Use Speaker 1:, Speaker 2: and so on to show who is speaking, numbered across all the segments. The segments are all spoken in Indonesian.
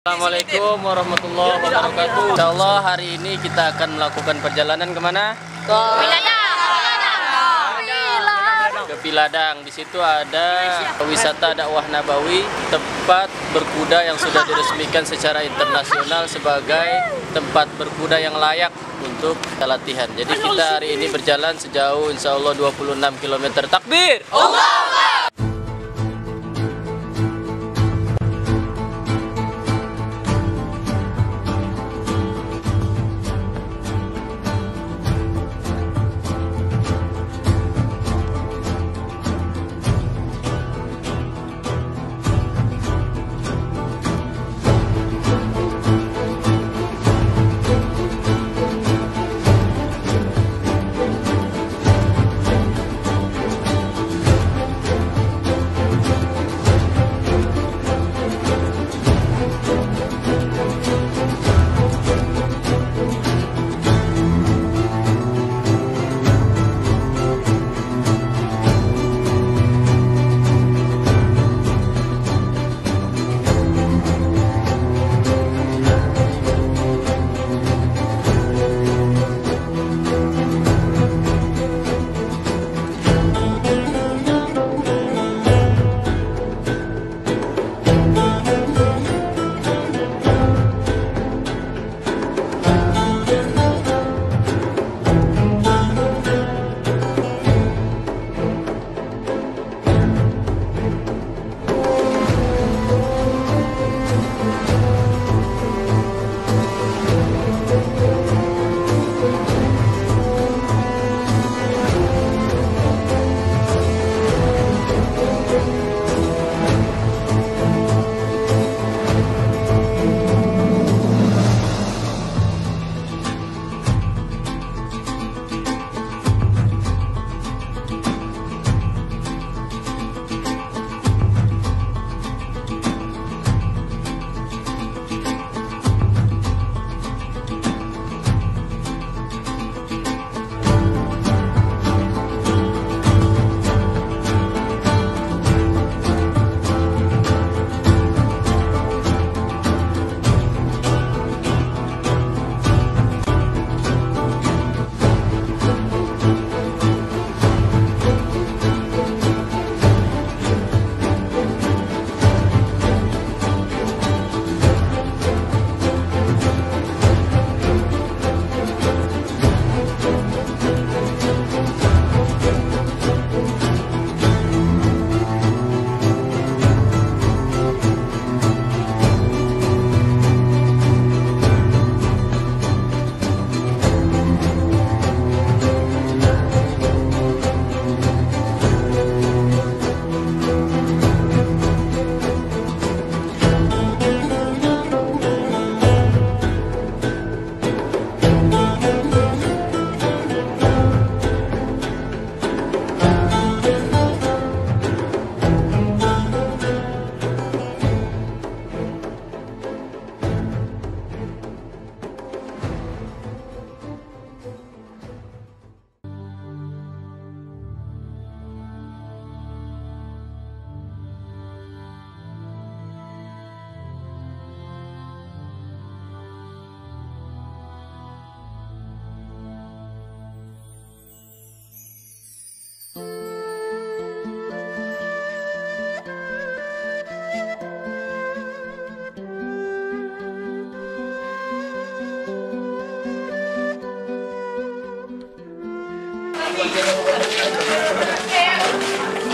Speaker 1: Assalamualaikum warahmatullahi wabarakatuh. Insya Allah hari ini kita akan melakukan perjalanan kemana? Ke Piladang. Di situ ada wisata dakwah Nabawi, tempat berkuda yang sudah diresmikan secara internasional sebagai tempat berkuda yang layak untuk latihan. Jadi kita hari ini berjalan sejauh insya Allah 26 km. Takbir! Allah!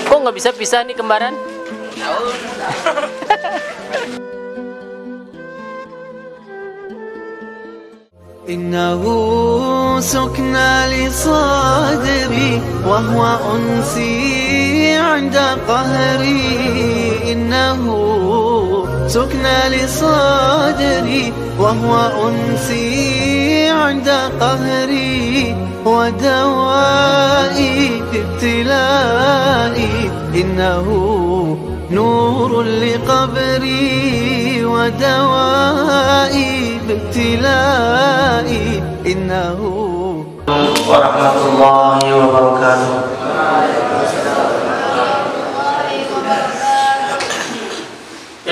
Speaker 1: Kok nggak bisa pisah nih kembaran?
Speaker 2: إنه سكنى لصدري وهو أنسي عند قهري إنه سكنى لصدري وهو أنسي عند قهري ودوائي في ابتلائي إنه نور لقبري ودوائي بابتلائي إنه
Speaker 3: ورحمة الله وبركاته.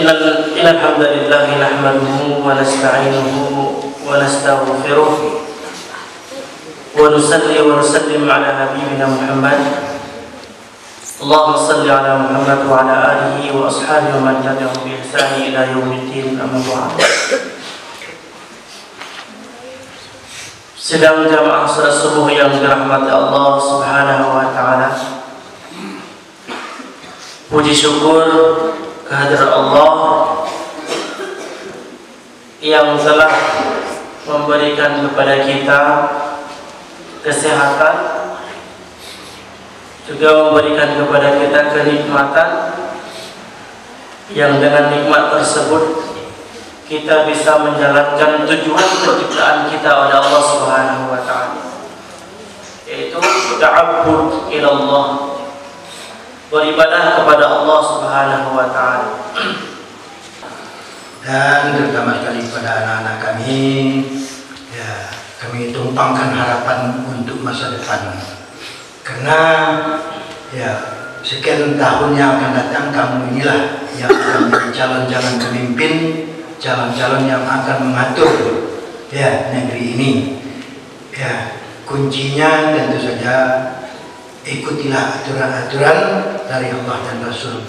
Speaker 3: إن الحمد لله نحمده ونستعينه ونستغفره ونصلي ونسلم على نبينا محمد. اللهم صل على محمد وعلى آله وأصحابه ومن تبعهم بإحسان إلى يوم الدين. أما بعد. Sidang jamaah salat subuh yang dirahmati Allah Subhanahu wa taala. Puji syukur kehadirat Allah yang telah memberikan kepada kita kesehatan, juga memberikan kepada kita kenikmatan, yang dengan nikmat tersebut kita bisa menjalankan tujuan penciptaan kita oleh Allah Subhanahu wa taala, yaitu ta'abbud ila Allah, beribadah kepada Allah Subhanahu wa taala.
Speaker 4: Dan terutama sekali pada anak-anak kami, ya, kami tumpangkan harapan untuk masa depan. Karena ya sekian tahun yang akan datang, kamu inilah yang akan menjadi calon-calon pemimpin, calon-calon yang akan mengatur ya negeri ini. Ya, kuncinya tentu saja ikutilah aturan-aturan dari Allah dan Rasul.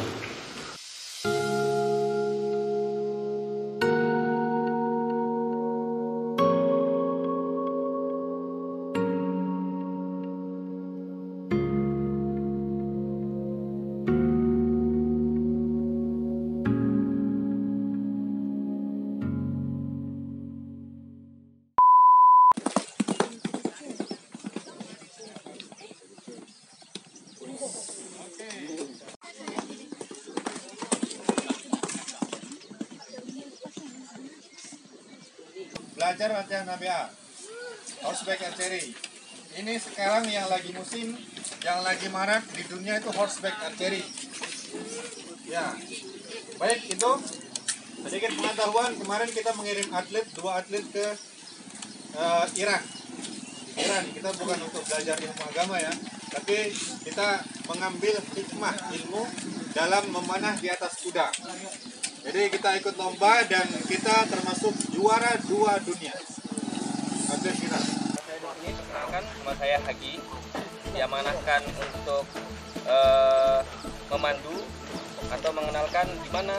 Speaker 5: Belajar latihan Nabia, horseback archery. Ini sekarang yang lagi musim, yang lagi marak di dunia itu horseback archery. Ya, baik itu sedikit pengetahuan. Kemarin kita mengirim dua atlet ke Iran. Kita bukan untuk belajar ilmu agama ya, tapi kita mengambil hikmah ilmu dalam memanah di atas kuda. Jadi kita ikut lomba dan kita termasuk juara 2 dunia. Atlet kita.
Speaker 1: Ini perkenalkan, nama saya Hagi, diamanahkan untuk memandu atau mengenalkan di mana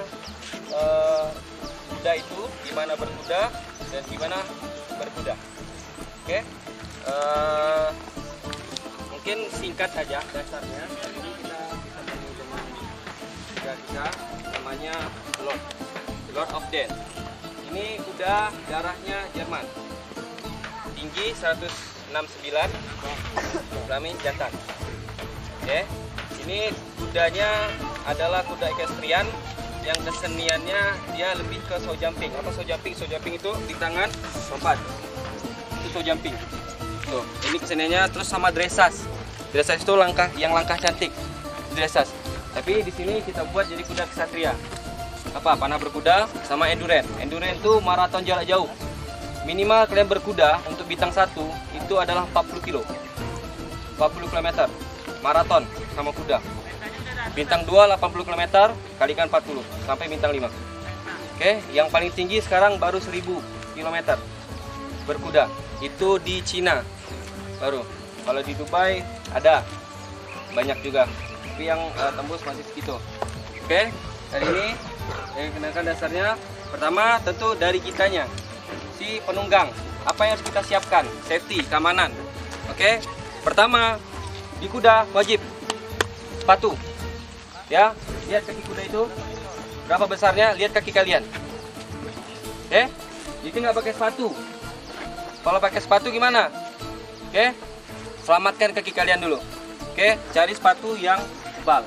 Speaker 1: kuda itu, di mana berkuda dan di mana berkuda. Oke, mungkin singkat saja dasarnya. Ini kita bisa temui dengan kuda kita, namanya Lord of Death. Ini kuda darahnya Jerman, tinggi 169, kelamin jantan. Oke, ini kudanya adalah kuda equestrian yang keseniannya dia lebih ke show jumping. Apa show jumping? Show jumping itu di tangan lompat, itu show jumping. Tuh, ini keseniannya. Terus sama dressage. Dressage itu langkah cantik, dressage. Tapi di sini kita buat jadi kuda ksatria. Apa? Panah berkuda sama endurance. Endurance itu maraton jarak jauh. Minimal kalian berkuda untuk bintang 1 itu adalah 40 kilo. 40 km maraton sama kuda. Bintang 2 80 km kalikan 40 sampai bintang 5. Oke, yang paling tinggi sekarang baru 1000 km berkuda. Itu di Cina baru. Kalau di Dubai ada banyak juga. Tapi yang tembus masih segitu. Oke, hari ini saya kenalkan dasarnya. Pertama tentu dari kitanya, si penunggang. Apa yang harus kita siapkan? Safety, keamanan. Oke, pertama di kuda wajib sepatu. Ya, lihat kaki kuda itu berapa besarnya. Lihat kaki kalian. Oke, jadi nggak pakai sepatu. Kalau pakai sepatu gimana? Oke, selamatkan kaki kalian dulu. Oke, cari sepatu yang tebal,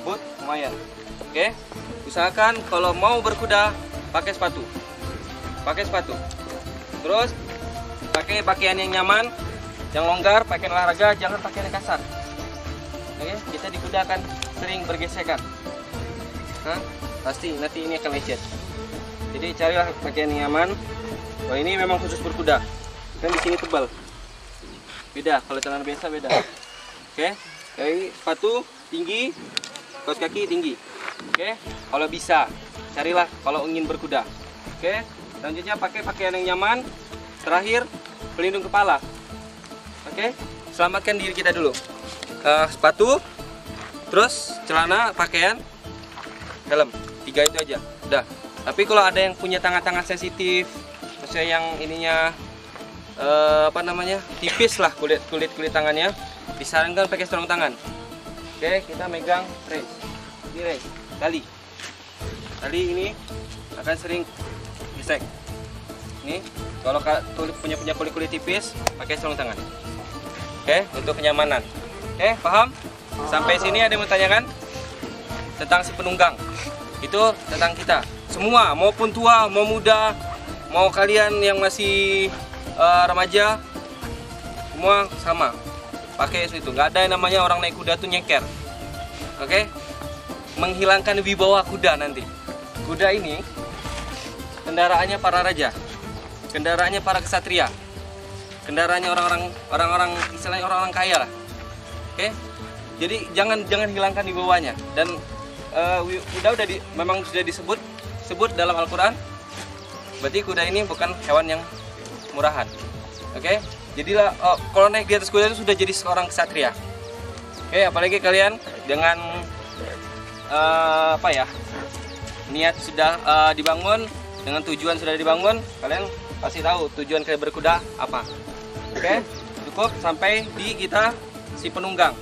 Speaker 1: boot lumayan. Oke, usahakan kalau mau berkuda pakai sepatu. Terus pakai pakaian yang nyaman, yang longgar, pakaian olahraga, jangan pakaian yang kasar. Oke, kita di kuda akan sering bergesekan. Pasti nanti ini akan lecet. Jadi carilah pakaian yang nyaman. Oh, ini memang khusus berkuda. Kan di sini tebal. Beda, kalau celana biasa beda. Oke, jadi sepatu tinggi, kaos kaki tinggi.
Speaker 6: Oke, kalau bisa carilah kalau ingin berkuda. Oke, selanjutnya pakai pakaian yang nyaman. Terakhir, pelindung kepala. Oke, selamatkan diri kita dulu. Sepatu, terus celana, pakaian, helm. 3 itu aja. Udah. Tapi kalau ada yang punya tangan-tangan sensitif, maksudnya yang ininya tipis lah kulit tangannya, disarankan pakai sarung tangan. Oke, kita megang race. Ini race. Tali ini akan sering gesek. Ini kalau punya kulit tipis, pakai sarung tangan. Oke, untuk kenyamanan. Oke, paham? Sampai sini ada yang mau tanyakan tentang si penunggang? Itu tentang kita semua, maupun tua, mau muda, mau kalian yang masih remaja, semua sama. Pakai itu. Nggak ada yang namanya orang naik kuda tuh nyeker. Oke? Menghilangkan wibawa kuda nanti. Kuda ini kendaraannya para raja, kendaraannya para kesatria, kendaraannya orang-orang istilahnya orang-orang kaya lah. Oke? Jadi jangan hilangkan wibawanya. Dan kuda memang sudah disebut dalam Al-Quran. Berarti kuda ini bukan hewan yang murahan. Oke? Jadilah kalau naik di atas kuda itu sudah jadi seorang kesatria. Oke, apalagi kalian dengan niat sudah dibangun, dengan tujuan sudah dibangun, kalian pasti tahu tujuan kalian berkuda apa. Oke? Cukup sampai di kita si penunggang.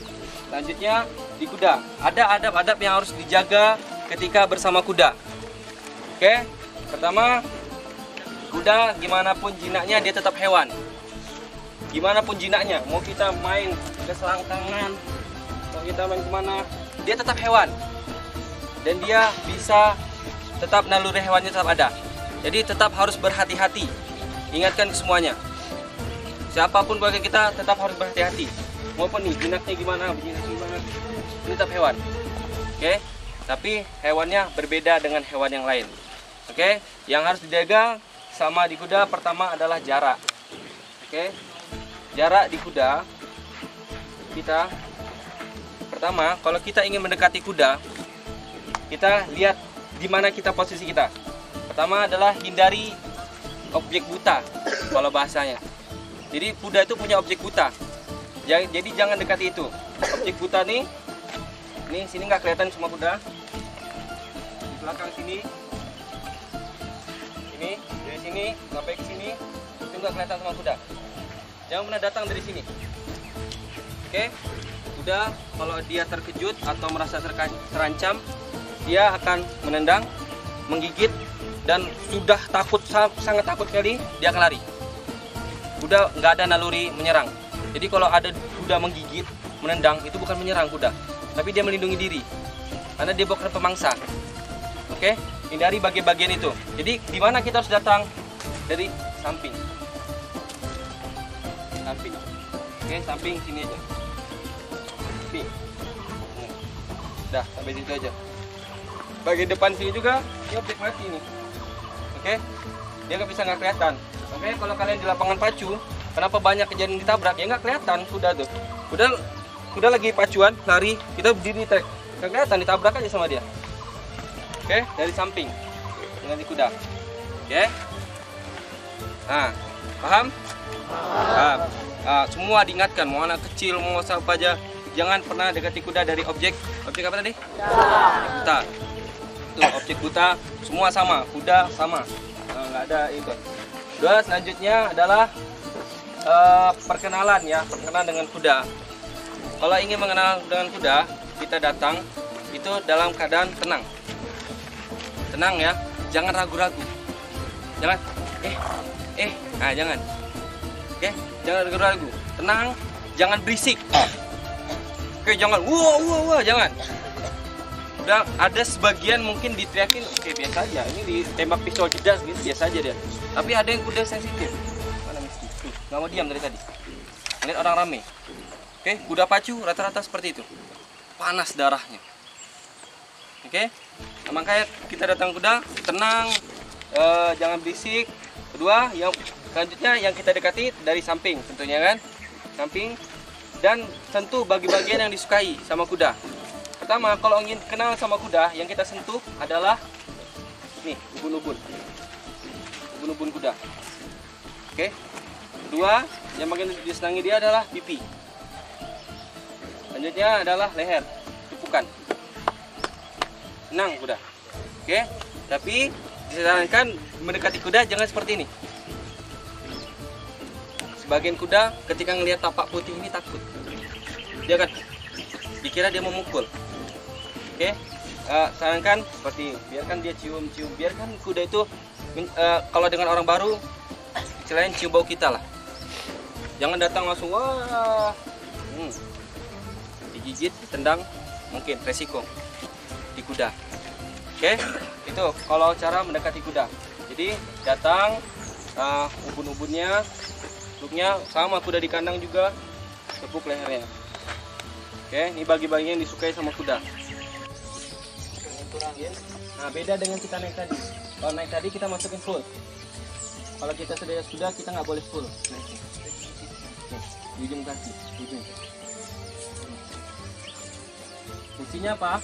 Speaker 6: Selanjutnya di kuda. Ada adab-adab yang harus dijaga ketika bersama kuda. Oke? Pertama, kuda gimana pun jinaknya dia tetap hewan. Gimana pun jinaknya, mau kita main ke selangkangan, mau kita main kemana, dia tetap hewan. Dan dia bisa tetap naluri hewannya tetap ada. Jadi tetap harus berhati-hati. Ingatkan ke semuanya. Siapapun keluarga kita tetap harus berhati-hati. Maupun nih jinaknya gimana, ini tetap hewan. Oke? Tapi hewannya berbeda dengan hewan yang lain. Oke? Yang harus dijaga sama di kuda pertama adalah jarak. Oke? Jarak di kuda kita pertama, kalau kita ingin mendekati kuda, kita lihat di mana kita posisi kita. Pertama adalah hindari objek buta kalau bahasanya. Jadi kuda itu punya objek buta. Jadi jangan dekati itu. Objek buta nih sini nggak kelihatan semua kuda. Di belakang sini, ini dari sini sampai ke sini itu nggak kelihatan semua kuda. Jangan pernah datang dari sini. Oke? Kuda kalau dia terkejut atau merasa terancam, dia akan menendang, menggigit, dan sudah sangat takut sekali, dia akan lari. Kuda nggak ada naluri menyerang. Jadi kalau ada kuda menggigit, menendang, itu bukan menyerang kuda, tapi dia melindungi diri, karena dia bukan pemangsa. Oke? Hindari bagian-bagian itu. Jadi di mana kita harus datang? Dari samping. Oke, samping sini aja. Samping. Dah, sampai situ aja. Bagian depan sini juga, ini objek mati nih. Oke? Dia nggak kelihatan. Oke, kalau kalian di lapangan pacu, kenapa banyak kejadian ditabrak? Ya nggak kelihatan kuda tuh. Kuda lagi pacuan, lari, kita berdiri di trek. Nggak kelihatan, ditabrak aja sama dia. Oke, dari samping dengan di kuda. Oke? Nah, paham? Paham. Semua diingatkan, mau anak kecil, mau siapa aja, jangan pernah dekati kuda dari objek apa tadi? Buta. Tuh, objek buta, semua sama, kuda sama, nggak ada itu. Dua, selanjutnya adalah perkenalan dengan kuda. Kalau ingin mengenal dengan kuda, kita datang itu dalam keadaan tenang ya, jangan ragu-ragu, jangan jangan. Oke, jangan ragu-ragu, tenang, jangan berisik. Oke, jangan wah, jangan. Udah ada sebagian mungkin diteriakin, oke biasa aja, ini ditembak pistol jedas gitu, biasa aja dia. Tapi ada yang kuda sensitif, mana mesti, nggak mau diam dari tadi. Lihat orang rame. Oke, kuda pacu rata-rata seperti itu, panas darahnya. Oke, makanya kita datang kuda, tenang, jangan berisik. Kedua, yang selanjutnya yang kita dekati dari samping tentunya kan, samping, dan tentu bagi bagian yang disukai sama kuda. Pertama, kalau ingin kenal sama kuda, yang kita sentuh adalah nih, ubun-ubun kuda. Oke. Kedua, yang makin disenangi dia adalah pipi. Selanjutnya adalah leher, tupukan. Senang kuda. Oke. Tapi disarankan mendekati kuda jangan seperti ini. Sebagian kuda ketika ngelihat tapak putih ini takut. Dia kan dikira dia memukul. Oke. Sarankan seperti ini. Biarkan dia cium-cium. Biarkan kuda itu kalau dengan orang baru selain cium bau kita lah. Jangan datang langsung wah. Digigit, ditendang, mungkin resiko di kuda. Oke, itu kalau cara mendekati kuda. Jadi datang, ubun-ubunnya, tepuknya sama kuda di kandang juga, tepuk lehernya. Oke, ini bagi-bagian yang disukai sama kuda. Nah, beda dengan kita naik tadi. Kalau naik tadi kita masukin full. Kalau kita sudah kita nggak boleh full. Di ujung kaki, ujung. Fungsinya apa?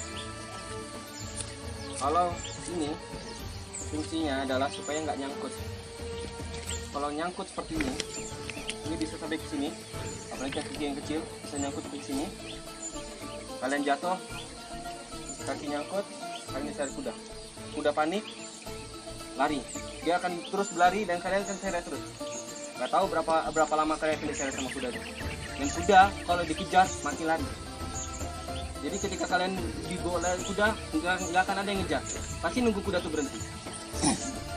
Speaker 6: Kalau ini fungsinya adalah supaya nggak nyangkut. Kalau nyangkut seperti ini bisa sampai ke sini. Apalagi kaki yang kecil bisa nyangkut ke sini. Kalian jatuh, kaki nyangkut, kalian diseret kuda. Kuda panik, lari. Dia akan terus berlari dan kalian akan seret terus. Nggak tahu berapa lama kalian akan diseret sama kuda itu. Dan kuda kalau dikejar makin lari. Jadi ketika kalian dibawa kuda, nggak akan ada yang ngejar. Pasti nunggu kuda tuh berhenti.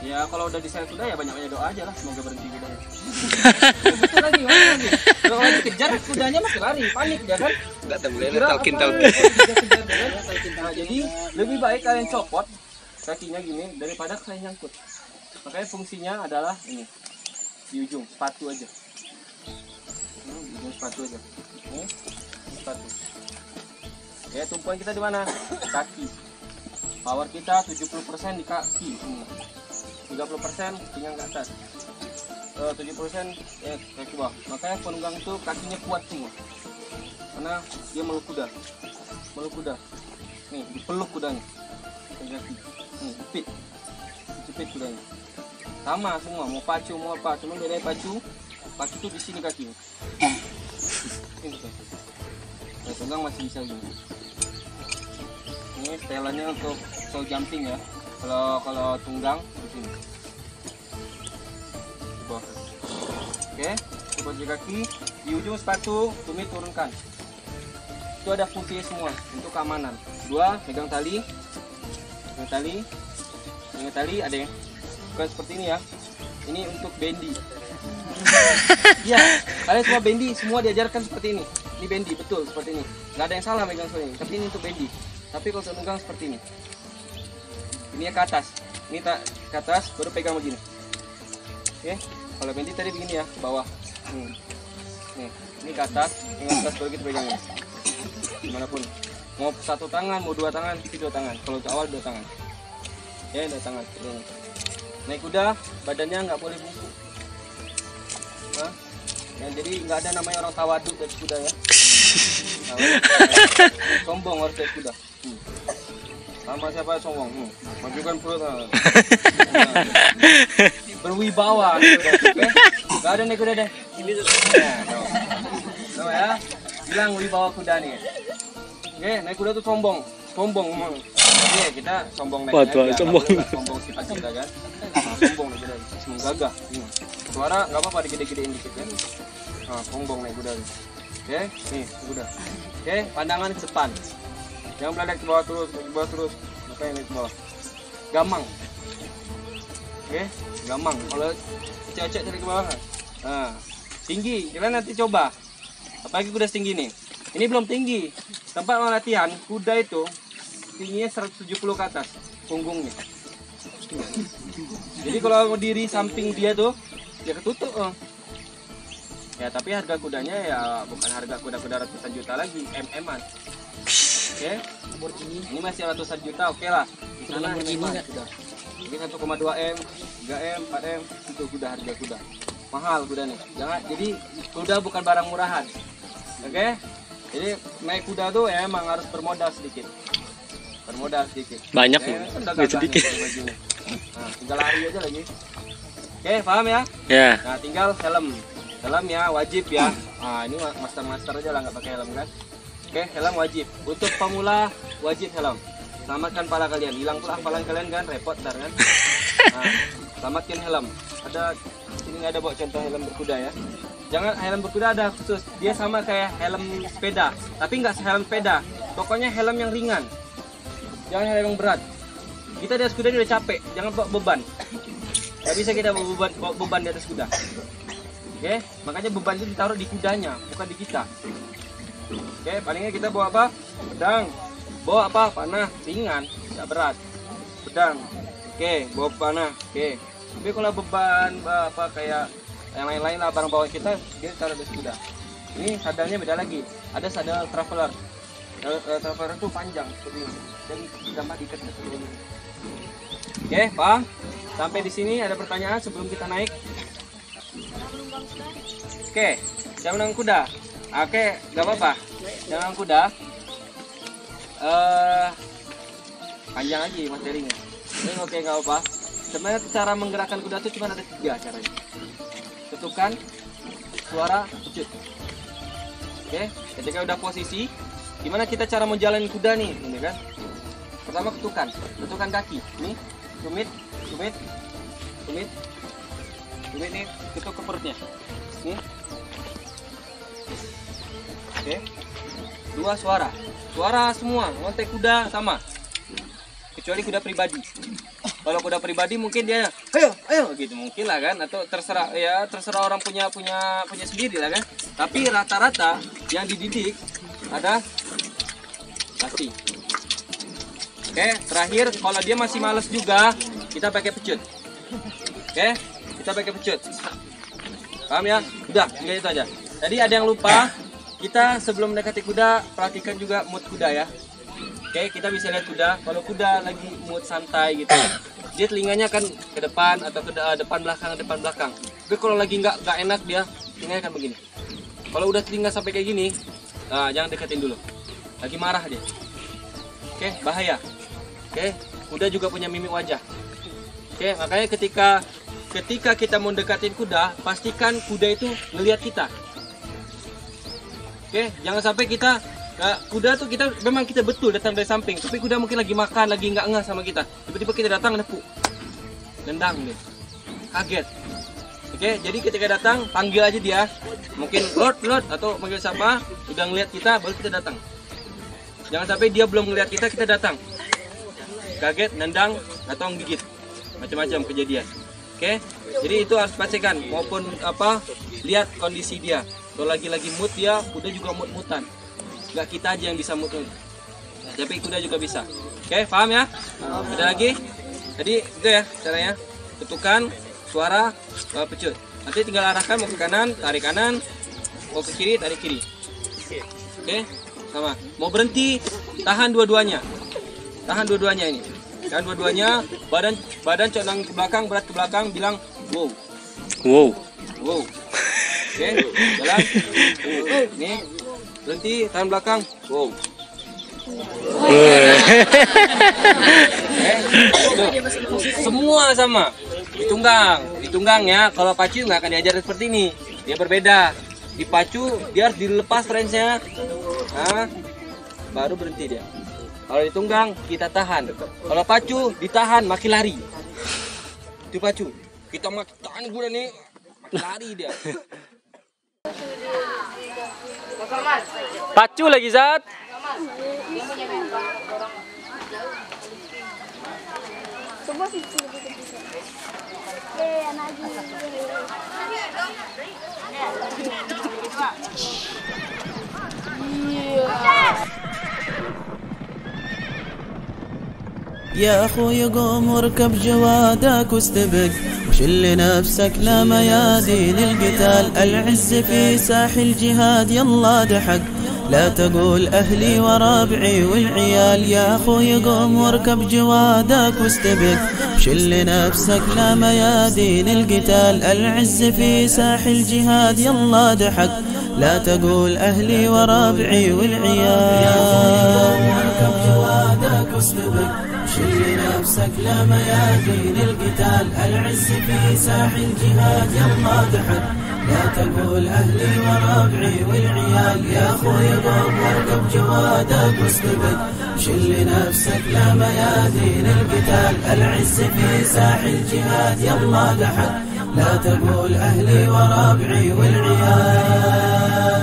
Speaker 6: Ya kalau udah diseret kuda ya banyak-banyak doa aja lah, semoga berhenti kudanya. Betul lagi. Kalau dikejar kudanya masih lari, panik dia kan.
Speaker 1: Nggak boleh
Speaker 6: talkin. Nah, jadi lebih baik kalian copot kakinya gini daripada kalian nyangkut. Makanya fungsinya adalah ini di ujung sepatu aja. Ujung sepatu aja. Ini sepatu. Ya, tumpuan kita di mana? Kaki. Power kita 70% di kaki. 30% pinggang ke atas. 70% kaki bawah. Makanya penunggang itu kakinya kuat semua. Karena dia meluk kuda. Nih, dipeluk kudanya. Kaki. Nih, jepit kudanya. Sama semua, mau pacu mau apa. Cuma bedanya pacu tuh di sini kaki. Ini kaki. Nah, tunggang masih bisa gini. Ini setelannya untuk show jumping ya. Kalau tunggang di sini. Oke, baju kaki di ujung sepatu tumit turunkan. Itu ada fungsi semua untuk keamanan. Dua, pegang tali. Ada yang bukan seperti ini ya. Ini untuk bendi. Ya, kalian semua bendi semua diajarkan seperti ini. Ini bendi betul seperti ini. Nggak ada yang salah megang seperti ini. Tapi ini untuk bendi. Tapi kalau tunggang seperti ini. Ini ke atas. Ini ke atas baru pegang begini. Oke. Kalau bendi tadi begini ya, ke bawah. Nih, ini ke atas, ini ke atas baru kita pegang ini. Dimanapun. Mau satu tangan, mau dua tangan, itu dua tangan. Kalau ke awal dua tangan. Ya, dua tangan. Naik kuda, badannya nggak boleh bungkuk. Nah, ya, jadi nggak ada namanya orang tawaduk dari kuda ya. Sombong harus dari kuda. Sama siapa sombong? Majukan perut. Berwibawa. Gak ada naik kuda deh. Ini ya. Bilang wibawa kuda nih. Oke, naik kuda tuh sombong. Iya, kita sombong naik kuda. Sombong sifat kita kan. Sombong naik kuda. Semua gagah. Suara nggak apa-apa digede-gedein dikit kan. Sombong naik kuda. Oke, nih kuda. Oke, pandangan ke depan. Jangan beladak ke bawah terus, Makanya naik ke bawah. Gamang. Oke, gamang. Kalau cecek dari ke bawah. Nah, tinggi. Kalian nanti coba. Apalagi kuda setinggi nih. Ini belum tinggi. Tempat latihan kuda itu tingginya 170 ke atas punggungnya. Jadi kalau diri samping dia tuh ya ketutup. Ya tapi harga kudanya ya bukan harga kuda-kuda ratusan juta lagi, MM-an. Oke, ini masih ratusan juta, oke lah. Di sana M-an sudah. Ini 1,2 M, 3 M, 4 M itu kuda harga kuda. Mahal kuda nih. Jangan, jadi kuda bukan barang murahan. Oke, Jadi naik kuda tuh ya emang harus bermodal sedikit.
Speaker 1: Banyak
Speaker 6: udah
Speaker 1: nggak sedikit.
Speaker 6: Nah, tinggal lari aja lagi. Oke, paham ya?
Speaker 1: Ya.
Speaker 6: Nah, tinggal helm. Helm ya wajib ya. Nah, ini master aja lah nggak pakai helm kan. Oke, helm wajib. Untuk pemula wajib helm. Selamatkan pala kalian. Hilang pula hafalan kalian kan, repot ntar kan. Nah, selamatkan helm. Ada ini nggak ada bawa contoh helm berkuda ya. Jangan helm berkuda ada khusus. Dia sama kayak helm sepeda, tapi nggak helm sepeda. Pokoknya helm yang ringan. Jangan helm yang berat. Kita di atas kuda ini udah capek. Jangan bawa beban. Nggak bisa kita bawa beban di atas kuda. Oke, makanya beban itu ditaruh di kudanya, bukan di kita. Oke, palingnya kita bawa apa? Pedang. Bawa apa? Panah, ringan, tidak berat. Pedang. Oke, bawa panah. Oke. Tapi kalau beban apa kayak yang lain-lain lah barang bawaan kita taruh di kuda. Ini sadarnya beda lagi. Ada sadar traveler. Traveler itu panjang seperti ini. Dan gampang diikat seperti ini. Oke, paham? Sampai di sini ada pertanyaan sebelum kita naik? Oke, jam menang kuda. Oke, nggak apa-apa. Jangan kuda. Panjang lagi materinya. Ini oke, nggak apa. Sebenarnya cara menggerakkan kuda itu cuma ada 3 caranya. Ketukan, suara, pecut. Oke, ketika udah posisi, gimana kita cara menjalani kuda nih, ini kan? Pertama ketukan kaki. Nih, tumit nih, ketuk ke perutnya. Nih. Oke. 2 suara semua, ngontek kuda sama. Kecuali kuda pribadi. Kalau kuda pribadi mungkin dia ayo gitu mungkin lah kan, atau terserah orang punya sendiri lah kan. Tapi rata-rata yang dididik ada pasti. Oke, terakhir kalau dia masih males juga kita pakai pecut. Oke, kita pakai pecut. Paham ya? Udah, itu aja. Jadi ada yang lupa, kita sebelum mendekati kuda perhatikan juga mood kuda ya. Oke, kita bisa lihat kuda. Kalau kuda lagi mood santai gitu, dia telinganya kan ke depan atau ke depan belakang. Tapi kalau lagi nggak enak dia telinganya kan begini. Kalau udah telinga sampai kayak gini, jangan deketin dulu. Lagi marah dia. Oke, bahaya. Oke, kuda juga punya mimik wajah. Oke, makanya ketika kita mau dekatin kuda, pastikan kuda itu ngelihat kita. Oke, jangan sampai kuda tuh memang kita betul datang dari samping, tapi kuda mungkin lagi makan, lagi nggak ngeh sama kita. Tiba-tiba kita datang nepuk, nendang nih, kaget. Oke, jadi ketika datang panggil aja dia, mungkin Lord atau panggil siapa, udah ngelihat kita baru kita datang. Jangan sampai dia belum ngelihat kita datang, kaget, nendang atau gigit, macam-macam kejadian. Oke, jadi itu harus pastikan maupun lihat kondisi dia. Kalau lagi mood dia, kuda juga mood-moodan. Nggak kita aja yang bisa mood, tapi kuda juga bisa. Oke, paham ya? Ada lagi? Jadi itu ya caranya. Ketukan, suara, pecut. Nanti tinggal arahkan mau ke kanan, tarik kanan, mau ke kiri, tarik kiri. Oke, sama. Mau berhenti, tahan dua-duanya. Ini. Tahan dua-duanya, badan condong ke belakang, berat ke belakang, bilang wow. Oke, jalan. Nih, berhenti, tahan belakang, wow. Semua sama. Ditunggang ya. Kalau pacu nggak akan diajar seperti ini. Dia berbeda. Di pacu dia harus dilepas range-nya. Nah, baru berhenti dia. Kalau ditunggang kita tahan. Kalau pacu ditahan makin lari. Itu pacu. Kita makin tahan kuda nih, makin lari dia.
Speaker 1: Pacu lagi Zat.
Speaker 2: يا أخوي قوم واركب جوادك واستبق وشل نفسك لا ميادين القتال العز في ساح الجهاد يلا دحق لا تقول أهلي وربعي والعيال يا أخوي قوم واركب جوادك واستبق شل نفسك لا ميادين القتال العز في ساح الجهاد يلا دحق لا تقول أهلي وربعي والعيال. اركب جوادك واستبق شل نفسك لا ميادين القتال، العز في ساحل الجهاد يلا دحك، لا تقول أهلي وربعي والعيال. يا أخوي قوم واركب جوادك واستبق شل نفسك لا ميادين القتال، العز في ساحل الجهاد يلا دحك، لا تقول أهلي وربعي والعيال.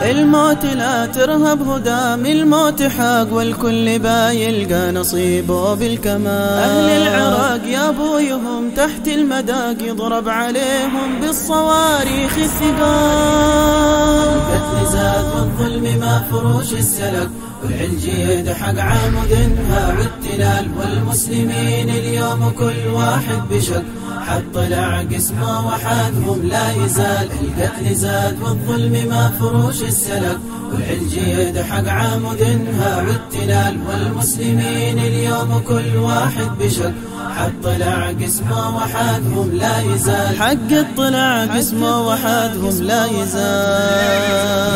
Speaker 2: الموت لا ترهب هدام الموت حق، والكل بايلقى نصيبه بالكمال. أهل العراق يا بويهم تحت المداق يضرب عليهم بالصواريخ الثقال، القتل زاد والظلم ما فروش السلك، والعلج يدحق عمودها والتلال، والمسلمين اليوم كل واحد بشك، حد طلع قسمه وحدهم لا يزال، القتل زاد والظلم ما فروش السلك، والعلج يدحق عمودها والتلال، والمسلمين اليوم كل واحد بشك، حد طلع قسمه وحدهم لا يزال، حق الطلع قسمه وحدهم لا يزال.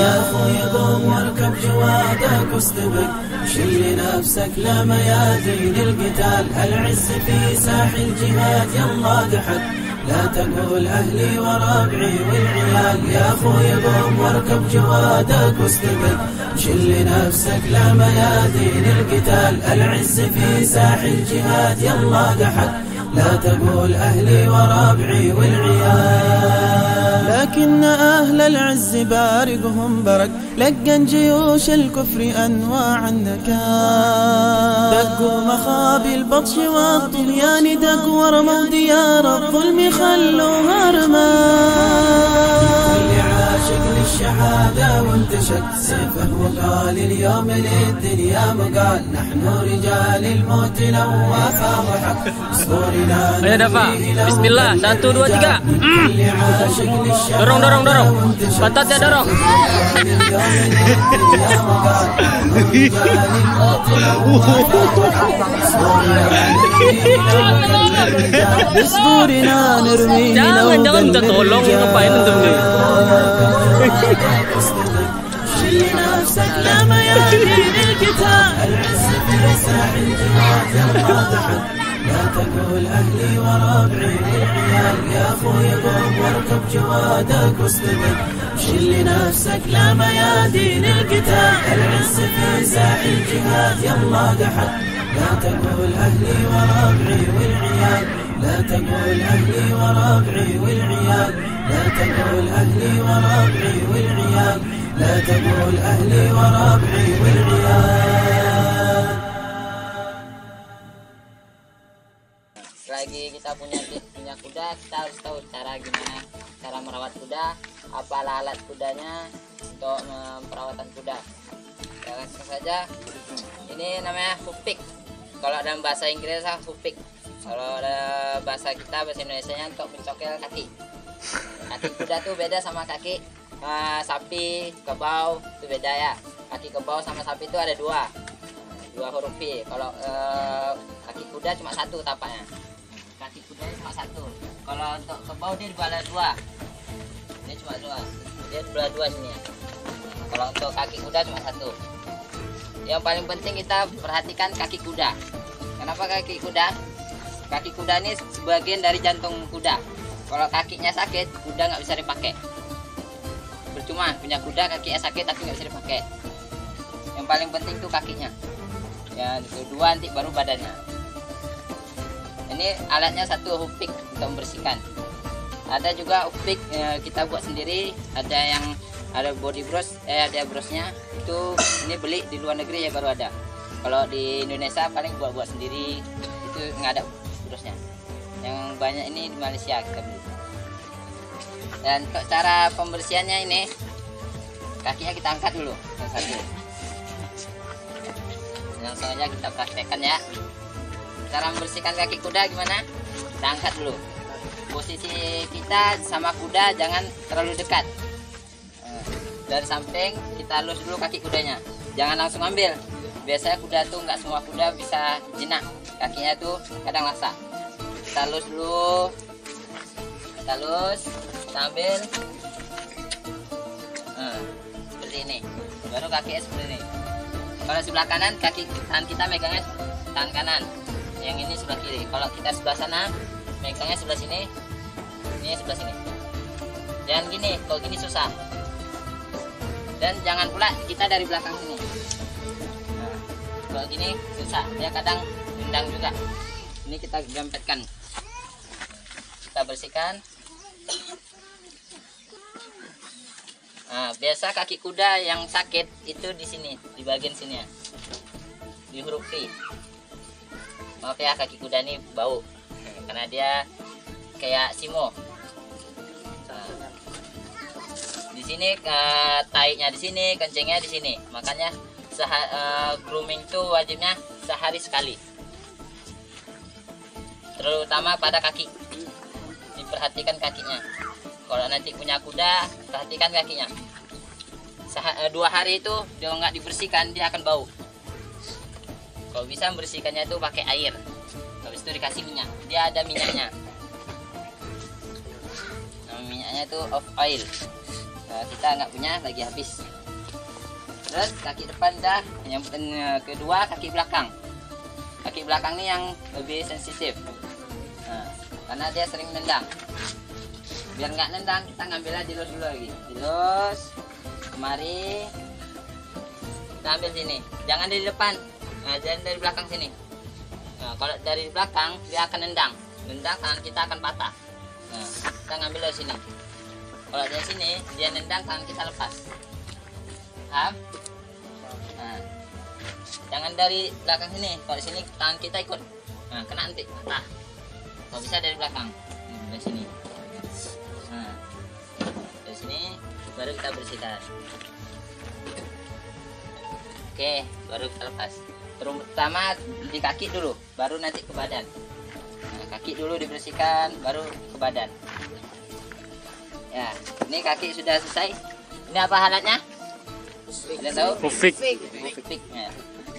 Speaker 2: يا أخوي قوم واركب جوادك واستبق شل نفسك لا ميادين القتال، العز في ساحل الجهاد يلا دحك، لا تقول أهلي وربعي والعيال. يا أخوي قوم واركب جوادك واستبق شل نفسك لا ميادين القتال، العز في ساحل الجهاد يلا دحك، لا تقول أهلي وربعي والعيال. لكن أهل العز بارقهم برق، لقن جيوش الكفر أنواع النكال، دقوا مخابي البطش والطغيان، دقوا ورموا ديار الظلم خلوها رمال، كل عاشق للشهادة وانتشك سيفه وقال اليوم للدنيا مقال، نحن رجال الموت لو وافى ضحك، صورنا
Speaker 1: Bismillah, 1, 2, 3. Dorong, dorong, dorong. Pantatnya dorong. Jangan, jangan minta tolong, ngapain antum nih?
Speaker 2: لا تقول أهلي وربعي والعيال. يا أخوي قوم واركب جوادك واستبق شل نفسك لا ميادين القتال، العز في ساحل الجهاد يلا دحك، لا تقول أهلي وربعي والعيال. لا تقول أهلي وربعي والعيال. لا تقول أهلي وربعي والعيال. لا تقول أهلي وربعي والعيال.
Speaker 7: Selagi kita punya kuda, kita harus tahu cara gimana cara merawat kuda, apa alat kudanya untuk perawatan kuda. Ya, langsung saja. Ini namanya hoofpick. Kalau dalam bahasa Inggris hoofpick. Kalau ada bahasa kita bahasa Indonesianya untuk mencokel kaki. Kaki kuda tuh beda sama kaki sapi kebau, itu beda ya. Kaki kebau sama sapi itu ada dua huruf V. Kalau kaki kuda cuma satu tapaknya. Kaki kuda cuma satu. Kalau untuk kebau dia dibelah dua. Ini cuma dua. Dia dibelah dua sini ya. Kalau untuk kaki kuda cuma satu. Yang paling penting kita perhatikan kaki kuda. Kenapa kaki kuda? Kaki kuda ini sebagian dari jantung kuda. Kalau kakinya sakit, kuda nggak bisa dipakai. Percuma punya kuda kakinya sakit tapi nggak bisa dipakai. Yang paling penting tuh kakinya. Ya, kedua nanti baru badannya. Ini alatnya satu hoofpick untuk membersihkan. Ada juga hoofpick kita buat sendiri. Ada yang ada body brush, ada brushnya. Itu ini beli di luar negeri ya baru ada. Kalau di Indonesia paling buat sendiri. Itu nggak ada brushnya. Yang banyak ini di Malaysia kita beli. Dan untuk cara pembersihannya ini, kakinya kita angkat dulu yang satu. Langsung aja kita praktekkan ya. Cara membersihkan kaki kuda gimana? Kita angkat dulu. Posisi kita sama kuda jangan terlalu dekat. Dari samping kita lus dulu kaki kudanya. Jangan langsung ambil. Biasanya kuda tuh nggak semua kuda bisa jinak. Kakinya tuh kadang lasak. Kita lus dulu. Kita lus, kita ambil. baru kaki seperti ini. Kalau sebelah kanan, tangan kita megangnya tangan kanan, yang ini sebelah kiri. Kalau kita sebelah sana, megangnya sebelah sini, ini sebelah sini. Jangan gini, kalau gini susah. Dan jangan pula kita dari belakang sini. Nah, kalau gini susah, dia kadang nendang juga. Ini kita gempetkan, kita bersihkan. Nah, biasa kaki kuda yang sakit itu di sini, di bagian sini ya, di huruf V. Maaf ya, kaki kuda ini bau karena dia kayak simo. Nah, di sini taiknya di sini, kencingnya di sini. Makanya grooming itu wajibnya sehari sekali. Terutama pada kaki, diperhatikan kakinya. Kalau nanti punya kuda, perhatikan kakinya. 2 hari itu dia nggak dibersihkan, dia akan bau. Kalau bisa membersihkannya itu pakai air, habis itu dikasih minyak. Dia ada minyaknya. Nah, minyaknya itu off oil. Nah, kita nggak punya, lagi habis. Terus kaki depan dah. Yang kedua kaki belakang. Kaki belakang ini yang lebih sensitif. Nah, karena dia sering nendang. Biar nggak nendang, kita ngambilnya dilus dulu lagi. Dilus kemari, kita ambil sini. Jangan dari depan, nah, jangan dari belakang sini. Nah, kalau dari belakang dia akan nendang, tangan kita akan patah. Nah, kita ngambil dari sini. Kalau dari sini dia nendang, tangan kita lepas. Paham? Nah, jangan dari belakang sini. Kalau sini tangan kita ikut, nah, kena nanti patah. Kalau bisa dari belakang, dari sini. Nah, dari sini baru kita bersihkan. Oke, baru kita lepas. Terutama di kaki dulu, baru nanti ke badan. Nah, kaki dulu dibersihkan, baru ke badan. Ya, ini kaki sudah selesai. Ini apa halatnya? Sudah tahu?
Speaker 1: Mufik.
Speaker 7: Mufik. Ya.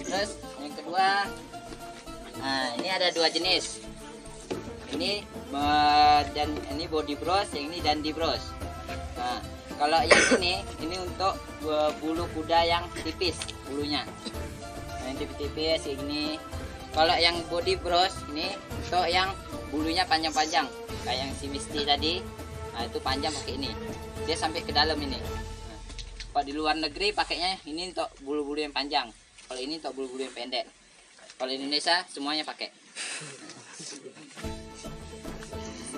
Speaker 7: Terus yang kedua, nah, ini ada 2 jenis. Ini dan ini body brush, yang ini dandy brush. Nah, kalau yang ini untuk bulu kuda yang tipis bulunya. Nah, yang tipis-tipis ini. Kalau yang body brush ini untuk yang bulunya panjang-panjang, kayak yang si Misty tadi. Nah, itu panjang pakai ini. Dia sampai ke dalam ini. Nah, kalau di luar negeri pakainya ini untuk bulu-bulu yang panjang. Kalau ini untuk bulu-bulu yang pendek. Kalau di Indonesia semuanya pakai.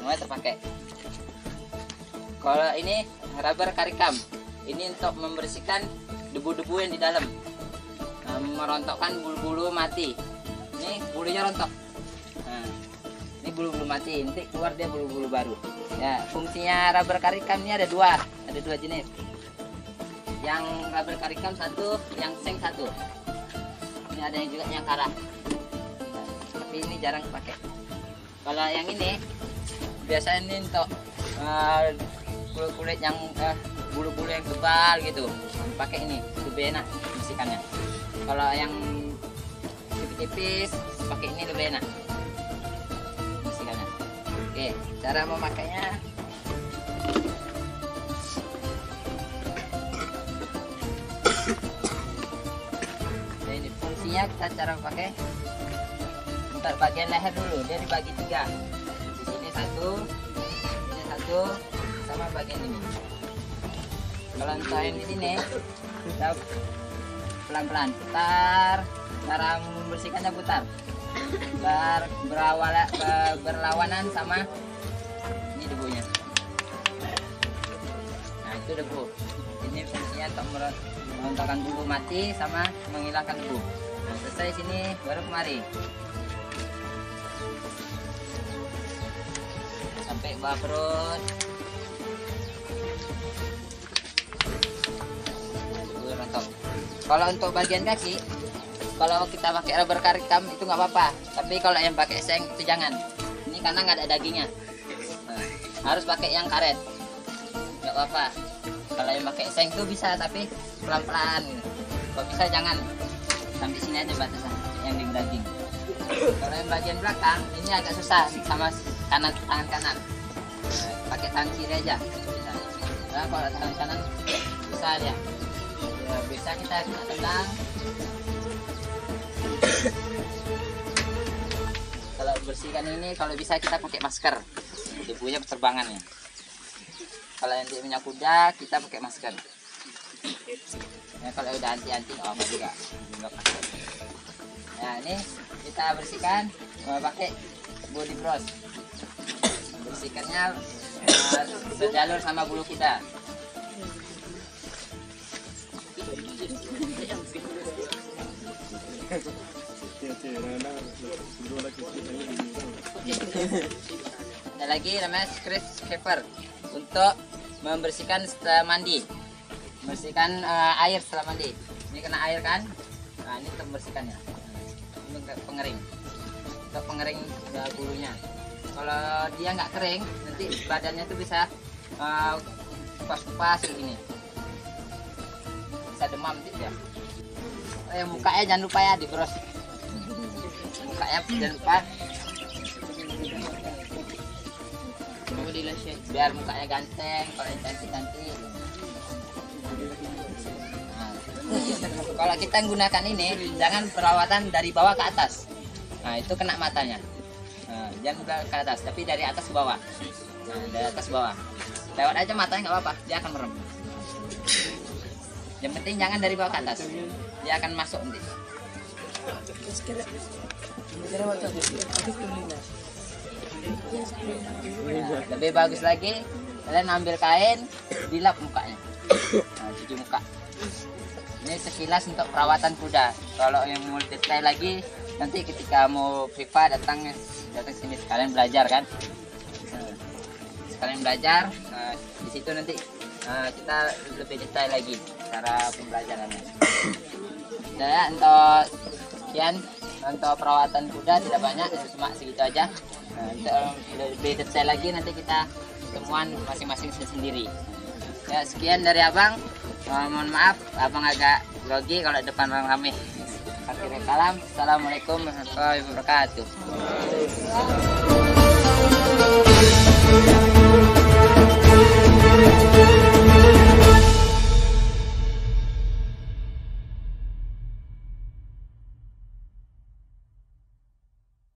Speaker 7: Semua terpakai. Kalau ini rubber karikam, ini untuk membersihkan debu-debu yang di dalam, nah, merontokkan bulu-bulu mati. Ini bulunya rontok. Nah, ini bulu-bulu mati, nanti keluar dia bulu-bulu baru. Ya, fungsinya rubber karikam ini ada dua jenis. Yang rubber karikam satu, yang seng satu. Ini ada yang juga yang karah. Nah, tapi ini jarang dipakai. Kalau yang ini biasanya ini untuk kulit yang bulu-bulu yang tebal gitu, pakai ini lebih enak bersihkannya. Kalau yang tipis-tipis pakai ini lebih enak bersihkannya. Oke, cara memakainya. Ini fungsinya, kita cara pakai. Untuk bagian leher dulu, dia dibagi 3. Di sini satu, sama bagian ini. Kalau untuk yang di sini, kita pelan-pelan putar. Cara membersihkannya putar, berlawanan sama ini debunya. Nah, itu debu. Ini fungsinya untuk merontokkan bulu mati sama menghilangkan debu. Nah, selesai sini baru kemari. Sampai bawah perut. Kalau untuk bagian kaki, kalau kita pakai rubber karikam itu nggak apa-apa. Tapi kalau yang pakai seng itu jangan. Ini karena nggak ada dagingnya. Nah, harus pakai yang karet. Nggak apa-apa. Kalau yang pakai seng itu bisa, tapi pelan-pelan. Kalau bisa jangan. Sampai sini aja batasan yang di daging. Kalau yang bagian belakang ini agak susah sama tangan kanan. Nah, pakai tangan kiri aja. Nah, kalau tangan kanan susah dia. Ya, bisa kita kena tendang. Kalau bersihkan ini, kalau bisa kita pakai masker, debunya berterbangan ya. Kalau yang di minyak kuda kita pakai masker. Ya, kalau udah anti apa juga nggak pakai. Nah ini kita bersihkan pakai body brush. Bersihkannya sejalur sama bulu kita. Ada lagi namanya scratch scraper untuk membersihkan setelah mandi, membersihkan air setelah mandi. Ini kena air kan? Nah ini untuk membersihkannya. Ini untuk pengering, untuk pengering bulunya. Kalau dia nggak kering, nanti badannya tuh bisa kupas-kupas begini, bisa demam tidak. Yang mukanya jangan lupa ya dibros. Mukanya jangan lupa. Biar mukanya ganteng, kalau yang cantik-cantik. Nah, kalau kita gunakan ini, jangan perawatan dari bawah ke atas. Nah, itu kena matanya. Nah, jangan ke atas, tapi dari atas ke bawah. Nah, dari atas ke bawah. Lewat aja matanya nggak apa-apa, dia akan merem. Yang penting jangan dari bawah ke atas, dia akan masuk nanti. Nah, lebih bagus lagi kalian ambil kain, dilap mukanya. Nah, cuci muka. Ini sekilas untuk perawatan kuda. Kalau yang mau detail lagi, nanti ketika mau FIFA datang sini sekalian belajar kan. Sekalian belajar, di situ nanti kita lebih detail lagi cara pembelajarannya. Saya untuk sekian untuk perawatan kuda tidak banyak, cuma segitu aja. Untuk lebih detail lagi nanti kita ketemuan masing-masing sendiri. Ya sekian dari abang. Mohon maaf abang agak grogi kalau depan orang ramai. Akhirnya salam. Assalamualaikum warahmatullahi wabarakatuh.